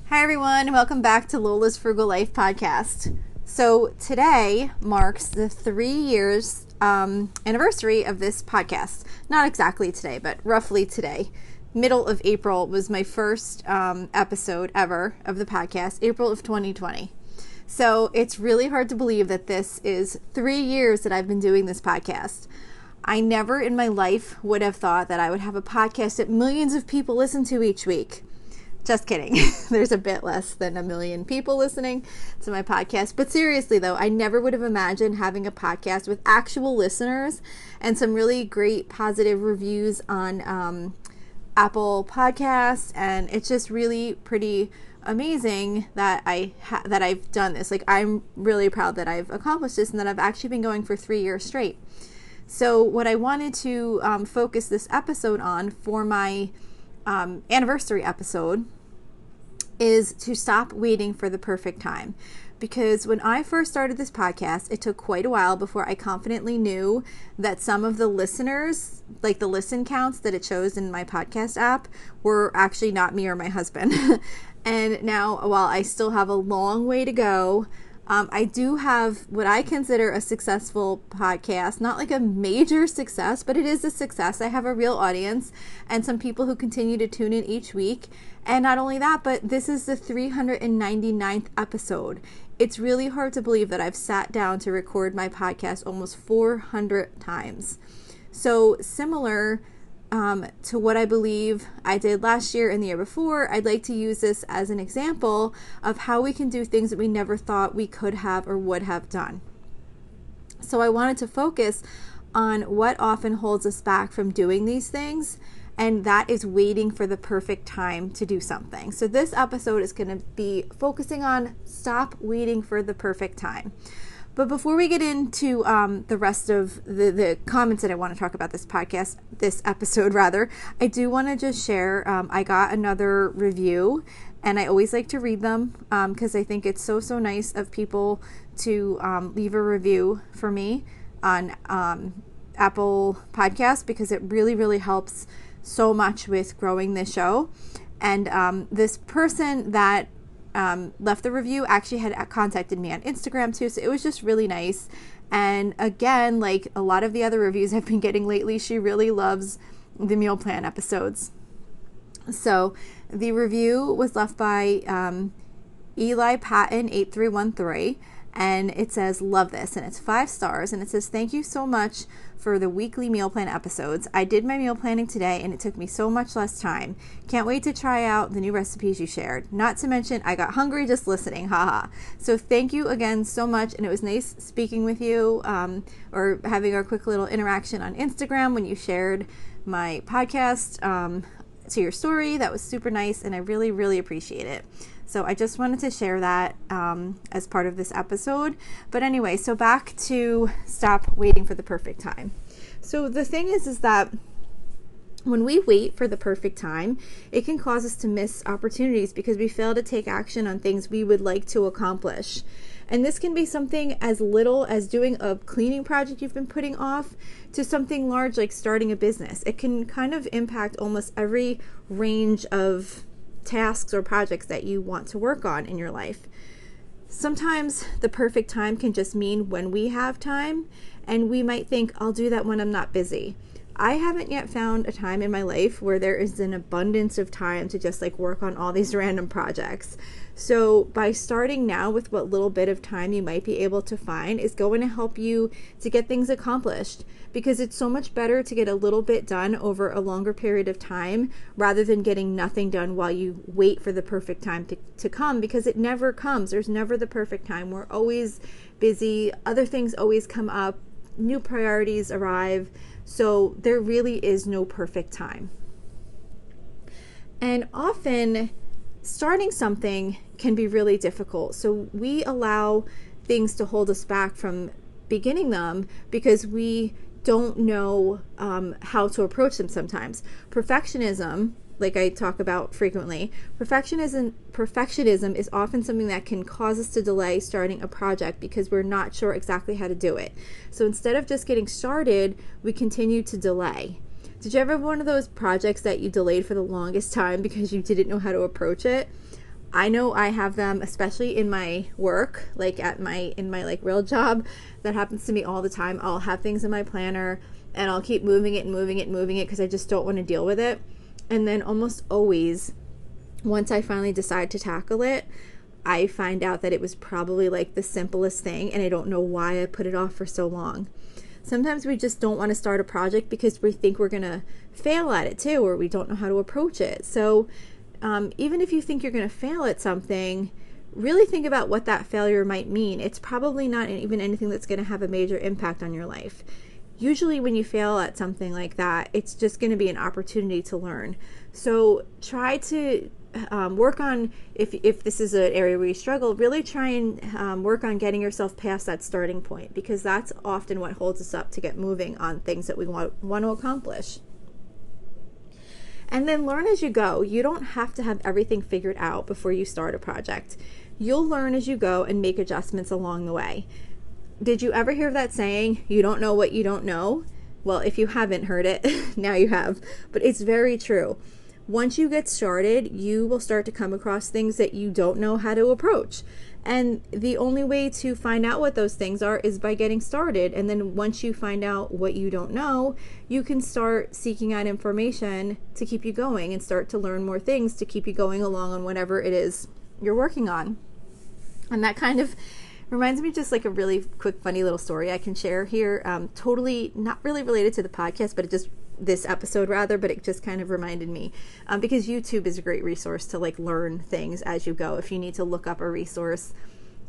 Hi everyone, welcome back to Lola's Frugal Life podcast. So today marks the 3 years anniversary of this podcast. Not exactly today, but roughly today. Middle of April was my first episode ever of the podcast, April of 2020. So it's really hard to believe that this is 3 years that I've been doing this podcast. I never in my life would have thought that I would have a podcast that millions of people listen to each week. Just kidding. There's a bit less than 1 million people listening to my podcast. But seriously, though, I never would have imagined having a podcast with actual listeners and some really great positive reviews on Apple Podcasts. And it's just really pretty amazing that I've done this. Like, I'm really proud that I've accomplished this and that I've actually been going for 3 years straight. So what I wanted to focus this episode on for my anniversary episode is to stop waiting for the perfect time. Because when I first started this podcast, it took quite a while before I confidently knew that some of the listeners, like the listen counts that it shows in my podcast app, were actually not me or my husband. And now, while I still have a long way to go, I do have what I consider a successful podcast, not like a major success, but it is a success. I have a real audience and some people who continue to tune in each week. And not only that, but this is the 399th episode. It's really hard to believe that I've sat down to record my podcast almost 400 times. So similar to what I believe I did last year and the year before, I'd like to use this as an example of how we can do things that we never thought we could have or would have done. So I wanted to focus on what often holds us back from doing these things, and that is waiting for the perfect time to do something. So this episode is going to be focusing on stop waiting for the perfect time. But before we get into the rest of the comments that I want to talk about this episode, I do want to just share, I got another review, and I always like to read them because I think it's so nice of people to leave a review for me on Apple Podcasts, because it really helps so much with growing this show. And this person that left the review actually had contacted me on Instagram too, so it was just really nice. And again, like a lot of the other reviews I've been getting lately, she really loves the meal plan episodes. So the review was left by Eli Patton 8313, and it says, "Love this," and it's 5 stars, and it says, "Thank you so much for the weekly meal plan episodes. I did my meal planning today and it took me so much less time. Can't wait to try out the new recipes you shared. Not to mention, I got hungry just listening, haha." So thank you again so much, and it was nice speaking with you or having our quick little interaction on Instagram when you shared my podcast to your story. That was super nice, and I really appreciate it. So I just wanted to share that as part of this episode. But anyway, so back to stop waiting for the perfect time. So the thing is that when we wait for the perfect time, it can cause us to miss opportunities because we fail to take action on things we would like to accomplish. And this can be something as little as doing a cleaning project you've been putting off to something large like starting a business. It can kind of impact almost every range of tasks or projects that you want to work on in your life. Sometimes the perfect time can just mean when we have time, and we might think, I'll do that when I'm not busy. I haven't yet found a time in my life where there is an abundance of time to just like work on all these random projects. So by starting now with what little bit of time you might be able to find is going to help you to get things accomplished, because it's so much better to get a little bit done over a longer period of time rather than getting nothing done while you wait for the perfect time to come, because it never comes. There's never the perfect time. We're always busy. Other things always come up. New priorities arrive. So there really is no perfect time. And often starting something can be really difficult. So we allow things to hold us back from beginning them because we don't know how to approach them sometimes. Perfectionism, like I talk about frequently, perfectionism is often something that can cause us to delay starting a project because we're not sure exactly how to do it. So instead of just getting started, we continue to delay. Did you ever have one of those projects that you delayed for the longest time because you didn't know how to approach it? I know I have them, especially in my work, like in my like real job. That happens to me all the time. I'll have things in my planner and I'll keep moving it and moving it and moving it because I just don't want to deal with it. And then almost always, once I finally decide to tackle it, I find out that it was probably like the simplest thing, and I don't know why I put it off for so long. Sometimes we just don't want to start a project because we think we're going to fail at it too, or we don't know how to approach it. So even if you think you're going to fail at something, really think about what that failure might mean. It's probably not even anything that's going to have a major impact on your life. Usually when you fail at something like that, it's just going to be an opportunity to learn. So try to work on, if this is an area where you struggle, really try and work on getting yourself past that starting point, because that's often what holds us up to get moving on things that we want to accomplish. And then learn as you go. You don't have to have everything figured out before you start a project. You'll learn as you go and make adjustments along the way. Did you ever hear that saying, you don't know what you don't know? Well, if you haven't heard it, now you have. But it's very true. Once you get started, you will start to come across things that you don't know how to approach. And the only way to find out what those things are is by getting started. And then once you find out what you don't know, you can start seeking out information to keep you going and start to learn more things to keep you going along on whatever it is you're working on. And that kind of reminds me just like a really quick, funny little story I can share here. Totally not really related to the podcast, but this episode rather, but it just kind of reminded me because YouTube is a great resource to like learn things as you go. If you need to look up a resource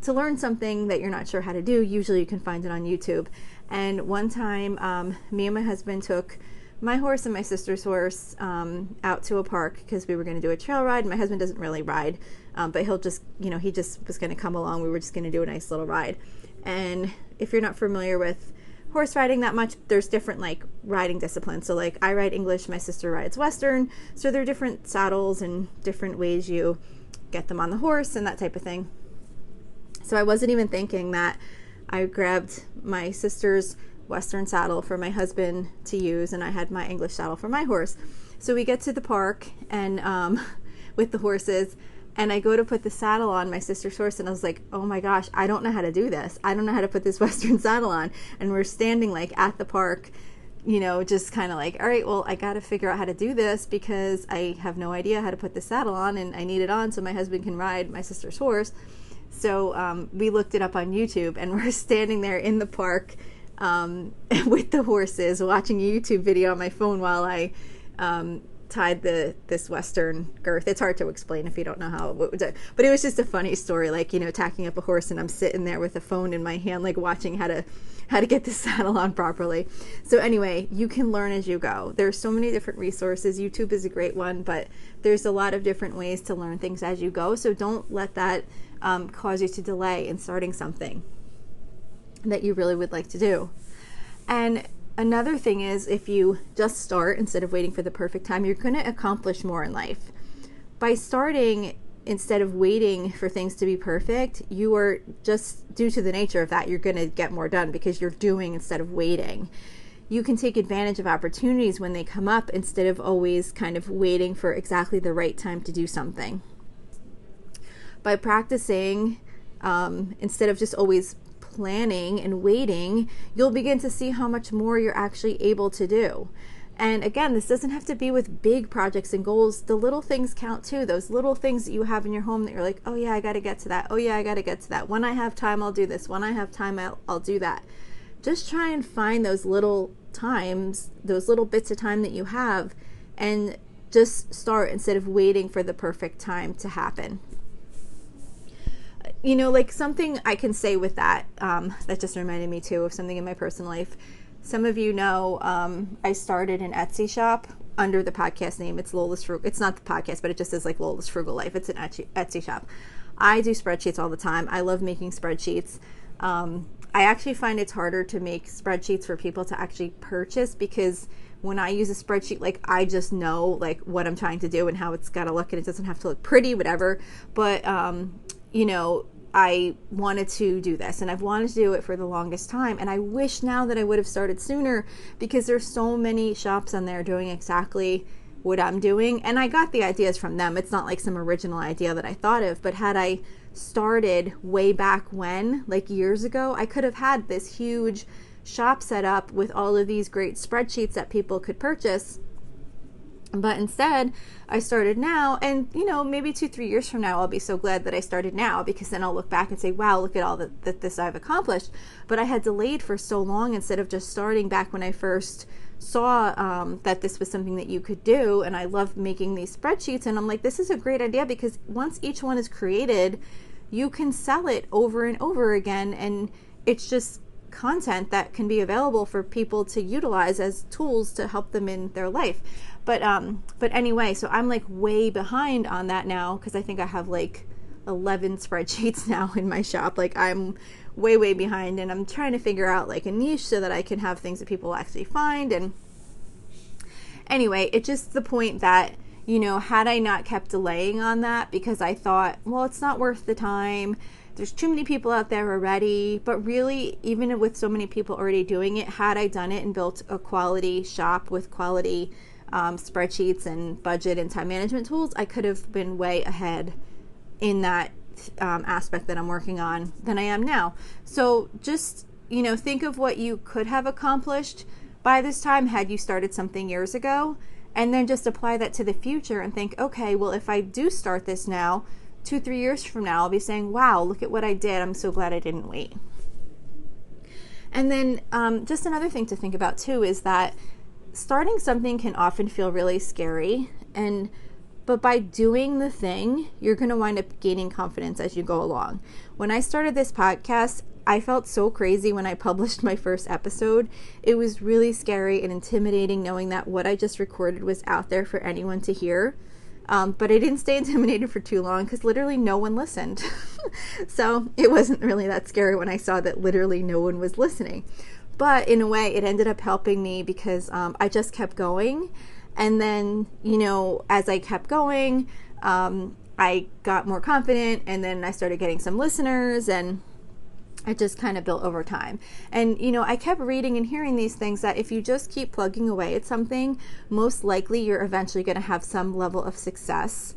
to learn something that you're not sure how to do, usually you can find it on YouTube. And one time me and my husband took my horse and my sister's horse out to a park because we were going to do a trail ride. My husband doesn't really ride, but he'll just, he just was going to come along. We were just going to do a nice little ride. And if you're not familiar with horse riding that much, there's different like riding disciplines. So like I ride English, my sister rides Western. So there are different saddles and different ways you get them on the horse and that type of thing. So I wasn't even thinking that I grabbed my sister's Western saddle for my husband to use, and I had my English saddle for my horse. So we get to the park and with the horses, and I go to put the saddle on my sister's horse, and I was like, oh my gosh, I don't know how to do this. I don't know how to put this Western saddle on. And we're standing like at the park, just kind of like, all right, well, I got to figure out how to do this because I have no idea how to put the saddle on, and I need it on so my husband can ride my sister's horse. So we looked it up on YouTube, and we're standing there in the park with the horses, watching a YouTube video on my phone while I tied this Western girth. It's hard to explain if you don't know how it would do. But it was just a funny story, like, tacking up a horse, and I'm sitting there with a phone in my hand, like watching how to get the saddle on properly. So anyway, you can learn as you go. There's so many different resources. YouTube is a great one, but there's a lot of different ways to learn things as you go. So don't let that cause you to delay in starting something that you really would like to do. And another thing is, if you just start instead of waiting for the perfect time, you're going to accomplish more in life. By starting instead of waiting for things to be perfect, you are just, due to the nature of that, you're going to get more done because you're doing instead of waiting. You can take advantage of opportunities when they come up instead of always kind of waiting for exactly the right time to do something. By practicing, instead of just always planning and waiting, you'll begin to see how much more you're actually able to do. And again, this doesn't have to be with big projects and goals. The little things count too. Those little things that you have in your home that you're like, oh yeah, I got to get to that. Oh yeah, I got to get to that. When I have time, I'll do this. When I have time, I'll do that. Just try and find those little times, those little bits of time that you have, and just start instead of waiting for the perfect time to happen. Like something I can say with that, that just reminded me too of something in my personal life. Some of you know, I started an Etsy shop under the podcast name. It's Lola's Frugal. It's not the podcast, but it just is like Lola's Frugal Life. It's an Etsy shop. I do spreadsheets all the time. I love making spreadsheets. I actually find it's harder to make spreadsheets for people to actually purchase, because when I use a spreadsheet, like I just know like what I'm trying to do and how it's got to look, and it doesn't have to look pretty, whatever. But, I wanted to do this, and I've wanted to do it for the longest time. And I wish now that I would have started sooner, because there's so many shops on there doing exactly what I'm doing. And I got the ideas from them. It's not like some original idea that I thought of, but had I started way back when, like years ago, I could have had this huge shop set up with all of these great spreadsheets that people could purchase. But instead, I started now, and maybe 2-3 years from now, I'll be so glad that I started now, because then I'll look back and say, wow, look at all that this I've accomplished. But I had delayed for so long instead of just starting back when I first saw that this was something that you could do. And I love making these spreadsheets, and I'm like, this is a great idea, because once each one is created, you can sell it over and over again, and it's just content that can be available for people to utilize as tools to help them in their life. But anyway, so I'm like way behind on that now, because I think I have like 11 spreadsheets now in my shop. Like I'm way behind, and I'm trying to figure out like a niche so that I can have things that people actually find. And anyway, it's just the point that, had I not kept delaying on that because I thought, well, it's not worth the time, there's too many people out there already. But really, even with so many people already doing it, had I done it and built a quality shop with quality spreadsheets and budget and time management tools, I could have been way ahead in that aspect that I'm working on than I am now. So just, think of what you could have accomplished by this time had you started something years ago, and then just apply that to the future and think, okay, well, if I do start this now, 2-3 years from now, I'll be saying, wow, look at what I did. I'm so glad I didn't wait. And then just another thing to think about too is that starting something can often feel really scary, but by doing the thing, you're going to wind up gaining confidence as you go along. When I started this podcast, I felt so crazy when I published my first episode. It was really scary and intimidating knowing that what I just recorded was out there for anyone to hear. But I didn't stay intimidated for too long because literally no one listened. So it wasn't really that scary when I saw that literally no one was listening. But in a way, it ended up helping me because I just kept going. And then, as I kept going, I got more confident, and then I started getting some listeners, and it just kind of built over time. And, I kept reading and hearing these things that if you just keep plugging away at something, most likely you're eventually going to have some level of success.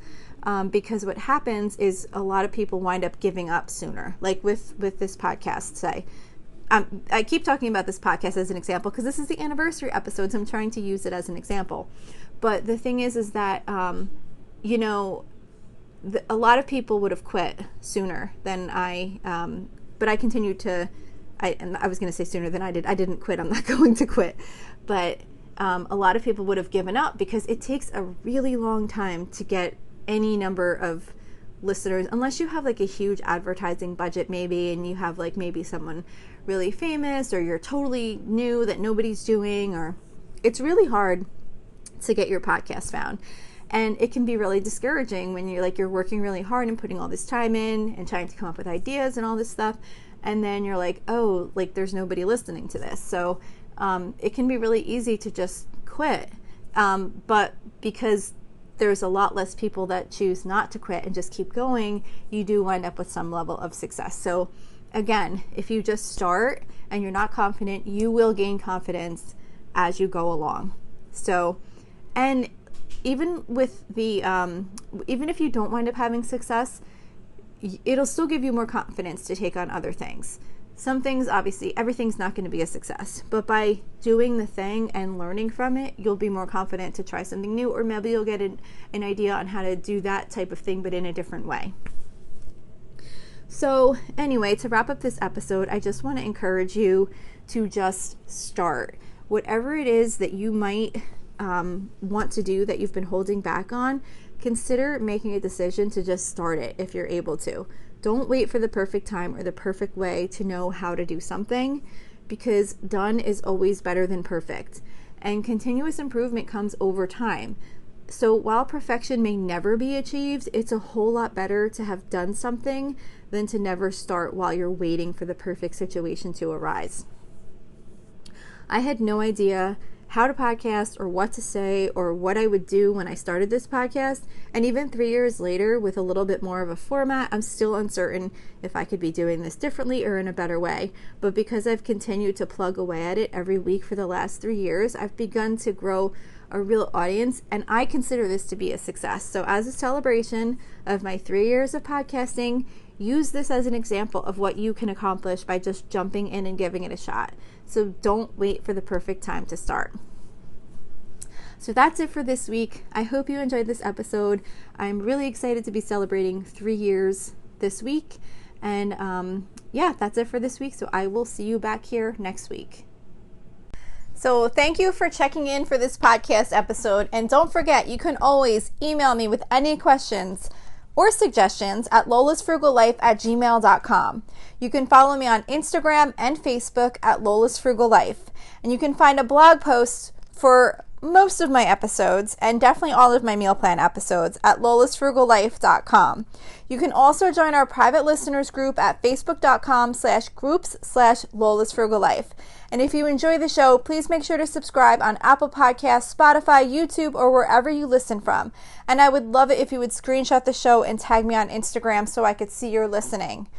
Because what happens is a lot of people wind up giving up sooner, like with this podcast, say. I keep talking about this podcast as an example because this is the anniversary episode, so I'm trying to use it as an example. But the thing is that, a lot of people would have quit sooner than I, but I continued to, and I was going to say sooner than I did. I didn't quit. I'm not going to quit. But a lot of people would have given up because it takes a really long time to get any number of listeners, unless you have like a huge advertising budget maybe, and you have like maybe someone really famous, or you're totally new that nobody's doing, or it's really hard to get your podcast found. And it can be really discouraging when you're working really hard and putting all this time in and trying to come up with ideas and all this stuff, and then you're like, oh, like there's nobody listening to this. So it can be really easy to just quit, but because there's a lot less people that choose not to quit and just keep going, you do wind up with some level of success. So again, if you just start and you're not confident, you will gain confidence as you go along. So, and even with the, even if you don't wind up having success, it'll still give you more confidence to take on other things. Some things, obviously, everything's not going to be a success, but by doing the thing and learning from it, you'll be more confident to try something new, or maybe you'll get an idea on how to do that type of thing, but in a different way. So anyway, to wrap up this episode, I just want to encourage you to just start. Whatever it is that you might want to do that you've been holding back on, consider making a decision to just start it if you're able to. Don't wait for the perfect time or the perfect way to know how to do something, because done is always better than perfect. And continuous improvement comes over time. So while perfection may never be achieved, it's a whole lot better to have done something than to never start while you're waiting for the perfect situation to arise. I had no idea how to podcast or what to say or what I would do when I started this podcast. And even 3 years later, with a little bit more of a format, I'm still uncertain if I could be doing this differently or in a better way. But because I've continued to plug away at it every week for the last 3 years, I've begun to grow a real audience, and I consider this to be a success. So as a celebration of my 3 years of podcasting, use this as an example of what you can accomplish by just jumping in and giving it a shot. So don't wait for the perfect time to start. So that's it for this week. I hope you enjoyed this episode. I'm really excited to be celebrating 3 years this week. And that's it for this week. So I will see you back here next week. So thank you for checking in for this podcast episode. And don't forget, you can always email me with any questions or suggestions at lolasfrugallife@gmail.com. You can follow me on Instagram and Facebook at lolasfrugallife. And you can find a blog post for most of my episodes and definitely all of my meal plan episodes at lolasfrugallife.com. You can also join our private listeners group at facebook.com/groups/lolasfrugallife. And if you enjoy the show, please make sure to subscribe on Apple Podcasts, Spotify, YouTube, or wherever you listen from. And I would love it if you would screenshot the show and tag me on Instagram so I could see you're listening.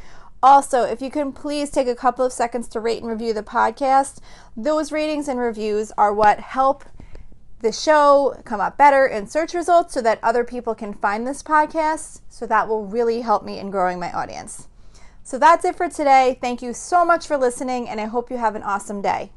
Also, if you can please take a couple of seconds to rate and review the podcast. Those ratings and reviews are what help the show come up better in search results so that other people can find this podcast. So that will really help me in growing my audience. So that's it for today. Thank you so much for listening, and I hope you have an awesome day.